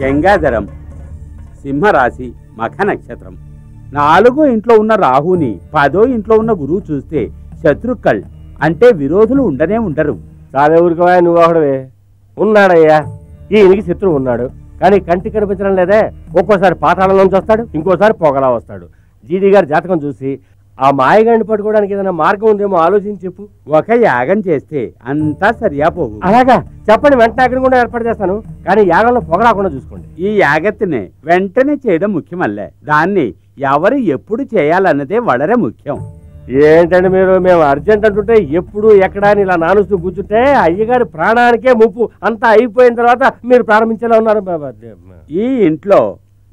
గంగాధరం, సింహరాశి, మఖ నక్షత్రం. 4వ ఇంట్లో ఉన్న రాహుని 10వ ఇంట్లో ఉన్న గురువు చూస్తే శత్రుక్కల్ అంటే విరోధులు ఉండనే ఉండరు. చాలే ఊరుకోవా, నువ్వు ఒకడవే. ఉన్నాడయ్యా, ఈయనకి శత్రువు ఉన్నాడు, కానీ కంటికి కనిపించడం లేదే. ఒక్కోసారి పాతాళంలోంచి వస్తాడు, ఇంకోసారి పొగలా వస్తాడు. జీడీ గారి జాతకం చూసి ఆ మాయగాడిని పట్టుకోవడానికి ఏదైనా మార్గం ఉందేమో ఆలోచించి చెప్పు. ఒక యాగం చేస్తే అంతా సరియా పోగు. అలాగా చెప్పండి, వెంటనే అగ్ని కూడా ఏర్పాటు చేస్తాను, కానీ యాగంలో పొగ రాకుండా చూసుకోండి. ఈ యాగత్తిని వెంటనే చేయడం ముఖ్యమల్లే, దాన్ని ఎవరు ఎప్పుడు చేయాలన్నదే వడరే ముఖ్యం. ఏంటంటే మీరు, మేము అర్జెంట్ అంటుంటే ఎప్పుడు ఎక్కడ అని ఇలా నానుస్తూ కూర్చుంటే అయ్యగారి ప్రాణానికే ముప్పు. అంతా అయిపోయిన తర్వాత మీరు ప్రారంభించేలా ఉన్నారు. ఈ ఇంట్లో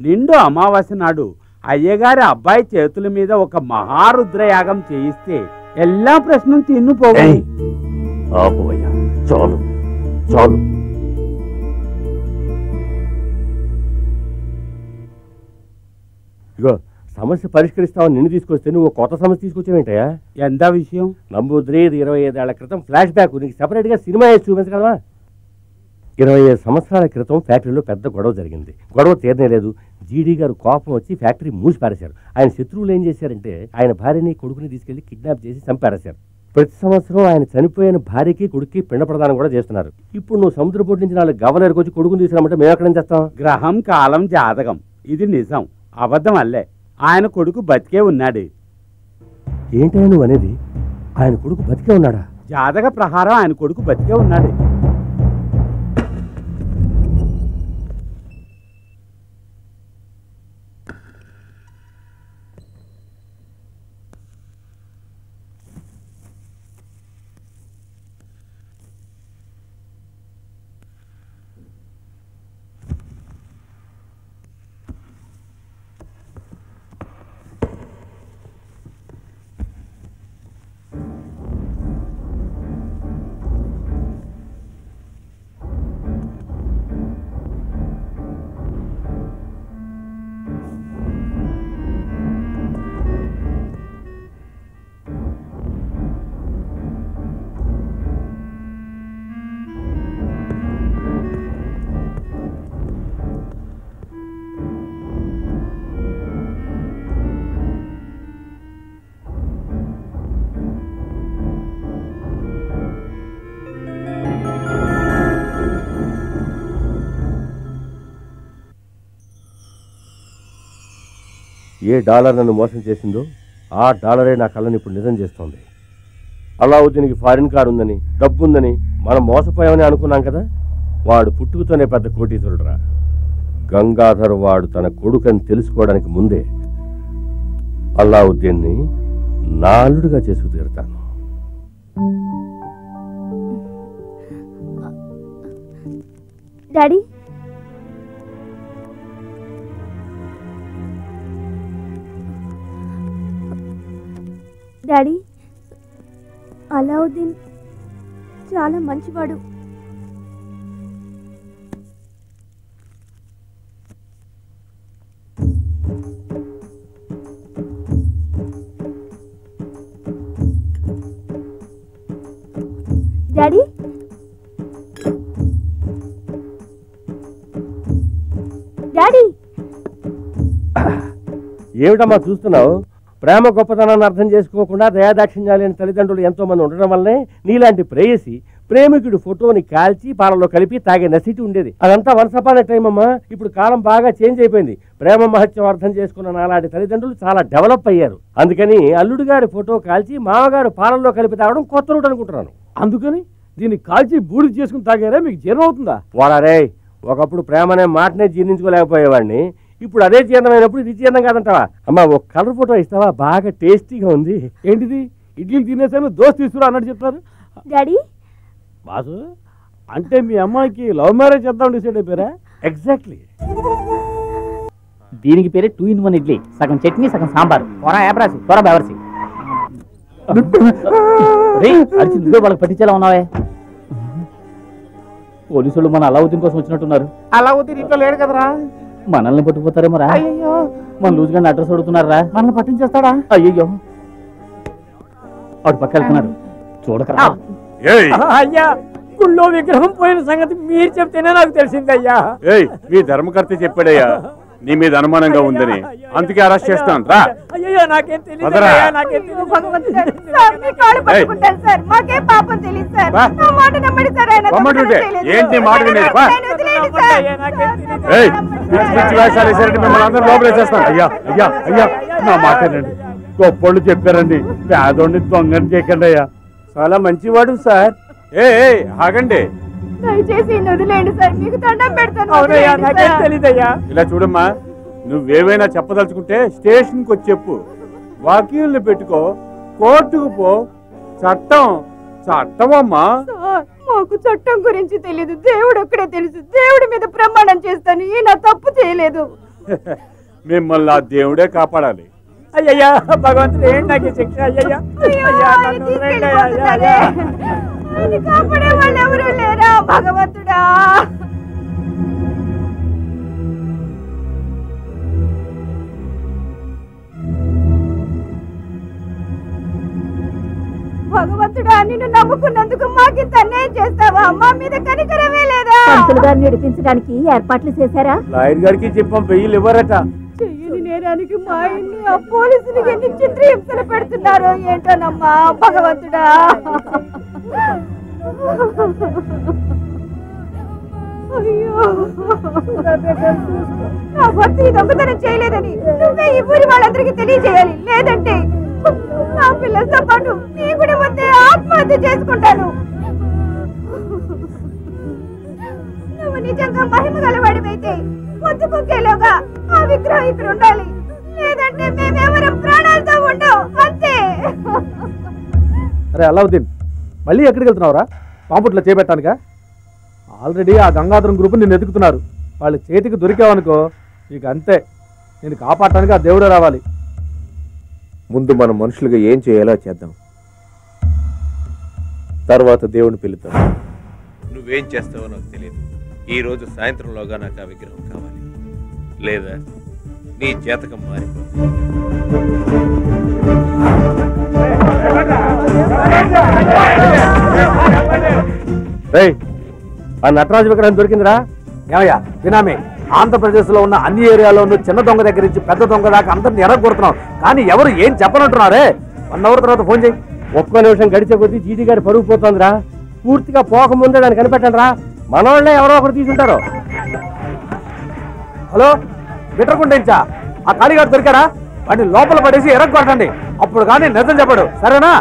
నిండు అమావాస్య నాడు అయ్యగారి అబ్బాయి చేతుల మీద ఒక మహారుద్రయాగం చేయిస్తే ఎలా ప్రశ్నలు తిన్నుపోయి. చాలు చాలు. ఇగో సమస్య పరిష్కరిస్తామని నిన్ను తీసుకొస్తే నువ్వు కొత్త సమస్య తీసుకొచ్చావేంటయా? ఎంత విషయం? నంబూద్రి 25 ఏళ్ల క్రితం ఫ్లాష్ బ్యాక్. నీకు సెపరేట్గా సినిమా వేసి చూపించగలవా? 25 సంవత్సరాల క్రితం ఫ్యాక్టరీలో పెద్ద గొడవ జరిగింది. గొడవ తీరనేలేదు. జీడీ గారు కోపం వచ్చి ఫ్యాక్టరీ మూసి పారేశారు. ఆయన శత్రువులు ఏం చేశారంటే ఆయన భార్యని కొడుకుని తీసుకెళ్లి కిడ్నాప్ చేసి చంపారేశారు. ప్రతి సంవత్సరం ఆయన చనిపోయిన భార్యకి కొడుక్కి పిండ ప్రదానం కూడా చేస్తున్నారు. ఇప్పుడు నువ్వు సముద్రపోటు నుంచి 4 గవ్వలేరుకు వచ్చి కొడుకుని తీసుకురామంటే మేము ఎక్కడేం చేస్తాం? గ్రహం కాలం జాతకం ఇది నిజం, అబద్ధం అల్లే. ఆయన కొడుకు బతికే ఉన్నాడు. ఏంటో నువ్వు అనేది? ఆయన కొడుకు బతికే ఉన్నాడా? జాతక ప్రకారం ఆయన కొడుకు బతికే ఉన్నాడు. ఏ డాలర్ నన్ను మోసం చేసిందో ఆ డాలరే నా కళ్ళని ఇప్పుడు నిజం చేస్తోంది. అలావుద్దీన్కి ఫారిన్ కార్ ఉందని, డబ్బు ఉందని మనం మోసపోయామని అనుకున్నాం కదా. వాడు పుట్టుకతోనే పెద్ద కోటీశ్వరుడురా. గంగాధర్ వాడు తన కొడుకని తెలుసుకోవడానికి ముందే అలావుద్దీన్ని నా అల్లుడుగా చేసుకు తీరుతాను. డాడీ, డాడీ, అలావుద్దీన్ చాలా మంచివాడు. డాడీ, డాడీ, ఏమిటమ్మా చూస్తున్నావు? ప్రేమ గొప్పతనాన్ని అర్థం చేసుకోకుండా దయాదాక్షిణ్యాలు లేని తల్లిదండ్రులు ఎంతో మంది ఉండడం వల్లనే నీలాంటి ప్రేయసి ప్రేమికుడు ఫోటోని కాల్చి పాలలో కలిపి తాగే నసిటి ఉండేది. అదంతా వన్స్ అపాన్ ఎ టైమ్ అమ్మా. ఇప్పుడు కాలం బాగా చేంజ్ అయిపోయింది. ప్రేమ మహత్యం అర్థం చేసుకున్న నాలాంటి తల్లిదండ్రులు చాలా డెవలప్ అయ్యారు. అందుకని అల్లుడు గారి ఫోటో కాల్చి మామగారు పాలల్లో కలిపి తాగడం కొత్త రూట్ అనుకుంటున్నాను. అందుకని దీన్ని కాల్చి బూడిద చేసుకుని తాగారా? మీకు జీర్ణం అవుతుందా? వాడారే, ఒకప్పుడు ప్రేమనే మాటనే జీర్ణించుకోలేకపోయేవాడిని. ఇప్పుడు అదే జీర్ణమైనప్పుడు ఇది జీర్ణం కాదంటావా? అమ్మా, ఒక కలర్ ఫోటో ఇస్తావా? బాగా టేస్టీగా ఉంది. ఏంటిది? ఇడ్లీలు తినేసాను, దోశ తీసుకురా అన్నట్టు చెప్తారు. డాడీ, బాసు అంటే మీ అమ్మాయికి లవ్ మ్యారేజ్ చేద్దాం డిసైడ్ అయిపోయారా? ఎగ్జాక్ట్లీ. దీనికి పేరే 2 in 1 ఇడ్లీ. సగం చట్నీ, సగం సాంబార్. త్వర యాబ్రాసి, త్వర బెవర్సి. అడిచి నువ్వే వాళ్ళకి పట్టించేలా ఉన్నావే. పోలీసులు మన అలావుద్దీన్ కోసం వచ్చినట్టున్నారు. అలావుద్దీన్ ఇంట్లో లేడు కదరా. మనల్ని పట్టుకుపోతారేమో రా. అయ్యో, మన లూజ్ గా అడ్రస్ అడుగుతున్నారా? మనల్ని పట్టించేస్తాడా? అయ్యో, వాడు పక్క వెళ్తున్నారు, చూడకరా. అయ్యా, గుళ్ళో విగ్రహం పోయిన సంగతి మీరు చెప్తేనే నాకు తెలిసిందయ్యా. ఏయ్, మీ ధర్మకర్త చెప్పాడయ్యా నీ మీద అనుమానంగా ఉందని, అందుకే అరెస్ట్ చేస్తాను. రా. అయ్యో నాకేం తెలియదు, వదరా. నాకేం తెలియదు. భగవంతుడా, సార్, మీ కాళ్ళు పట్టుకుంటాను సార్. మాకేం పాపం తెలియదు సార్. బా. నా మాట నమ్మండి సార్. ఆయన రమ్మంటుంటే తెలియదు. ఏంటి మాట వినేది? బా. ఆయన వదిలేయండి సార్. నాకేం తెలియదు. ఏయ్, పిచ్చి పిచ్చి వేషాలు వేసారంటే మిమ్మల్ని అందరూ లోపలేసేస్తాను. అయ్యా అయ్యా అయ్యా, నా మాటనండి. గొప్పోళ్ళు చెప్పారండి, పేదోడిని దొంగని చేయకండి అయ్యా. చాలా మంచివాడు సార్. ఏ ఆగండి. దయచేసి ఈయన్ని వదిలేయండి సార్. మీకు దండం పెడతాను. అవునయ్యా, వదిలేయండి నాకేం సార్. తెలీదయ్యా. ఇలా చూడమ్మా, నువ్వేవైనా చెప్పదలుచుకుంటే స్టేషన్కి వచ్చి చెప్పు. వకీల్ని పెట్టుకో, కోర్టుకు పో. చట్టం చట్టమమ్మా. సార్, మాకు చట్టం గురించి తెలియదు. దేవుడు ఒక్కడే తెలుసు. దేవుడి మీద ప్రమాణం చేస్తాను. ఈయన తప్పు చేయలేదు. మిమ్మల్ని ఆ దేవుడే కాపాడాలి. అయ్యయ్యా, భగవంతుడు ఏంటి నాకు ఈ శిక్ష? అయ్యయ్యా, అయ్యో, అయ్యా, ఆయన నన్ను వదిలేయండి, తీసుకెళ్ళిపోతున్నారే. ఆయన కాపాడే వాళ్ళు ఎవరు లేరా భగవంతుడా? భగవంతుడా, నిన్ను నమ్ముకున్నందుకు మాకింత అన్యాయం చేస్తావా? మా మీద కనికరమే లేదా? పంతులు గారిని నడిపించడానికి ఏర్పాట్లు చేశారా? లాయర్ గారికి చెప్పాం, వెయ్యిలు ఇవ్వరట. చెయ్యని నేరానికి మా ఇన్ని ఆ పోలీసులు ఎన్ని చిత్రహింసలు పెడుతున్నారో ఏంటోనమ్మా భగవంతుడా. అయ్యో, నా భర్త ఈ దొంగతనం చేయలేదని నువ్వే ఈ ఊరి వాళ్ళందరికీ తెలియజేయాలి. లేదంటే నా పిల్లలతో పాటు నీ కూడా ముందే ఆత్మహత్య చేసుకుంటాను. నువ్వు నిజంగా మహిమ గలవాడివైతే పొద్దుకుంకేలోగా ఆ విగ్రహం ఇక్కడ ఉండాలి. లేదంటే మేమెవరం ప్రాణాలతో ఉండవు. అంతే. అరే అలావుద్దీన్, మళ్ళీ ఎక్కడికి వెళ్తున్నావురా? పాంపుట్లో చేపెట్టానుగా. ఆల్రెడీ ఆ గంగాధరం గ్రూప్ నిన్ను ఎదుగుతున్నారు. వాళ్ళ చేతికి దొరికావనుకో ఇక అంతే. నేను కాపాడటానికి ఆ దేవుడే రావాలి. ముందు మనం మనుషులుగా ఏం చేయాలో చేద్దాం, తర్వాత దేవుని పిలుద్దాం. నువ్వేం చేస్తావో నాకు తెలియదు. ఈ రోజు సాయంత్రంలోగా నాకు ఆ విగ్రహం కావాలి, లేదా నీ జాతకం మారిపోతుంది. ఆ నటరాజు విగ్రహం దొరికిందిరా? ఏమయ్యా వినామే, ఆంధ్రప్రదేశ్ లో ఉన్న అన్ని ఏరియాలోనూ చిన్న దొంగ దగ్గర నుంచి పెద్ద దొంగ దాకా అందరిని ఎరగొడుతున్నాం. కానీ ఎవరు ఏం చెప్పనంటున్నారే. 1 అవర్ తర్వాత ఫోన్ చేయి. ఒక్క నిమిషం గడిచే కొద్దీ జీడి గారి పరుగు పోతుందిరా. పూర్తిగా పోకముందే దాన్ని కనిపెట్టండి రా. మనోళ్ళే ఎవరో ఒకరు తీసుంటారు. హలో, బిట్రకుంటా ఆ కాళీగాడు దొరికాడా? వాడిని లోపల పడేసి ఎరగొట్టండి. అప్పుడు కానీ నిజం చెప్పడు, సరేనా?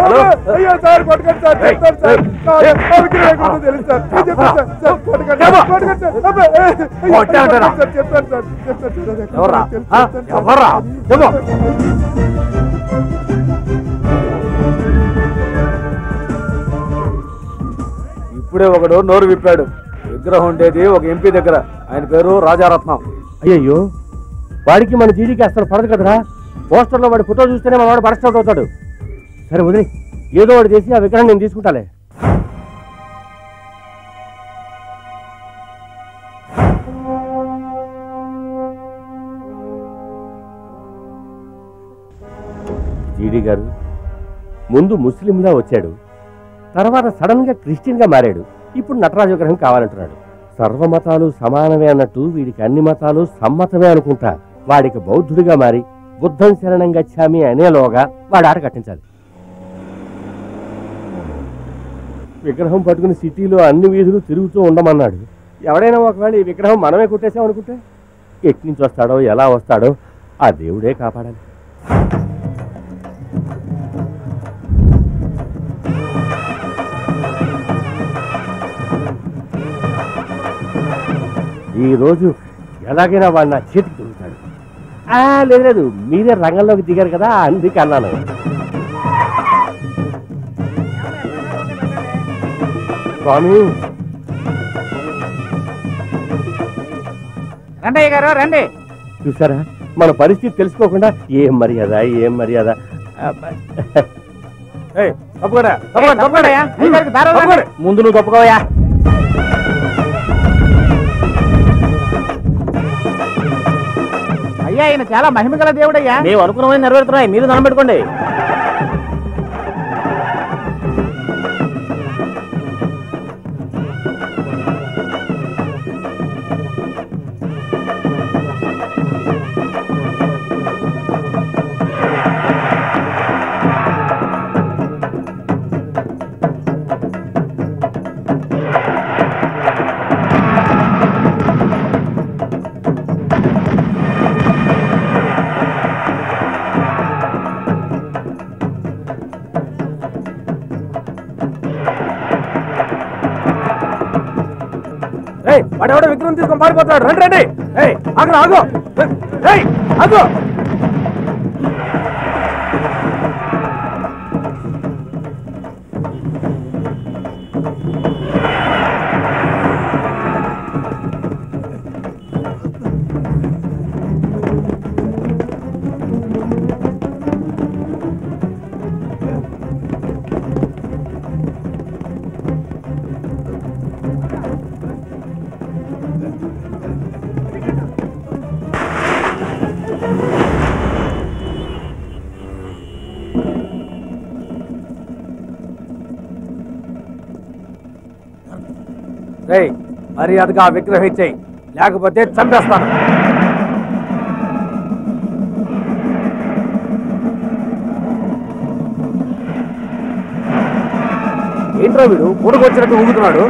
హలో, అయ్యో సార్, కొట్టకండి సార్, చెప్తాను సార్. తెలుసు సార్, చెప్తాను సార్, కొట్టకండి సార్, చెప్తాను సార్. ఎవర్రా? ఎవర్రా? చెప్పు. ఇప్పుడే ఒకడు నోరు విప్పాడు. విగ్రహం ఉండేది ఒక ఎంపీ దగ్గర. ఆయన పేరు రాజారత్నం. అయ్యయ్యో, వాడికి మన జీడికి అసలు పడదు కదరా. పోస్టర్లో వాడి ఫోటో చూస్తేనే మన వాడు బరస్ట్ అవుట్ అవుతాడు. సరే వదిలి, ఏదో ఒకటి చేసి ఆ విగ్రహం నేను తీసుకుంటాలే. జీడి గారు ముందు ముస్లింలా వచ్చాడు, తర్వాత సడన్ గా క్రిస్టియన్ గా మారాడు. ఇప్పుడు నటరాజు విగ్రహం కావాలంటున్నాడు. సర్వమతాలు సమానమే అన్నట్టు వీడికి అన్ని మతాలు సమ్మతమే అనుకుంటా. వాడికి బౌద్ధుడిగా మారి బుద్ధం శరణం గచ్చామి అనేలోగా వాడు ఆట కట్టించాలి. విగ్రహం పట్టుకుని సిటీలో అన్ని వీధులు తిరుగుతూ ఉండమన్నాడు. ఎవడైనా ఒకవేళ ఈ విగ్రహం మనమే కొట్టేసామనుకుంటే ఎట్నుంచి వస్తాడో ఎలా వస్తాడో ఆ దేవుడే కాపాడాలి. ఈ రోజు ఎలాగైనా వాడు నా చేతికి దొరుకుతాడు. లేదు లేదు, మీరే రంగంలోకి దిగారు కదా అందుకే అన్నాను. స్వామి, రండి గారు రండి. చూసారా మన పరిస్థితి తెలుసుకోకుండా ఏం మర్యాద ఏం మర్యాద. ముందు నువ్వు తప్పుకోవయా. అయ్యా, ఆయన చాలా మహిమ గల దేవుడయ్యా. మేము అనుకున్నవన్నీ నెరవేరుతున్నాయి, మీరు దండం పెట్టుకోండి. వాడెవడో విగ్రహం తీసుకొని పారిపోతాడు. రండి రండి. ఆగు ఆగు ఆగు. మర్యాదగా ఆ విగ్రహం ఇచ్చేయి, లేకపోతే చంపేస్తాను. ఏంట్రా వీడు కూడకొచ్చినట్టు ఊగుతున్నాడు?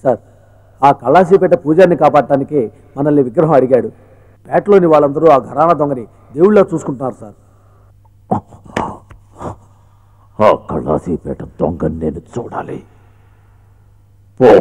సార్, ఆ కళాశీపేట పూజారిని కాపాడటానికి మనల్ని విగ్రహం అడిగాడు. పేటలోని వాళ్ళందరూ ఆ ఘరానా దొంగని దేవుళ్ళ చూసుకుంటున్నారు సార్. ఆ కళాసీపేట దొంగని నేను చూడాలి. పో.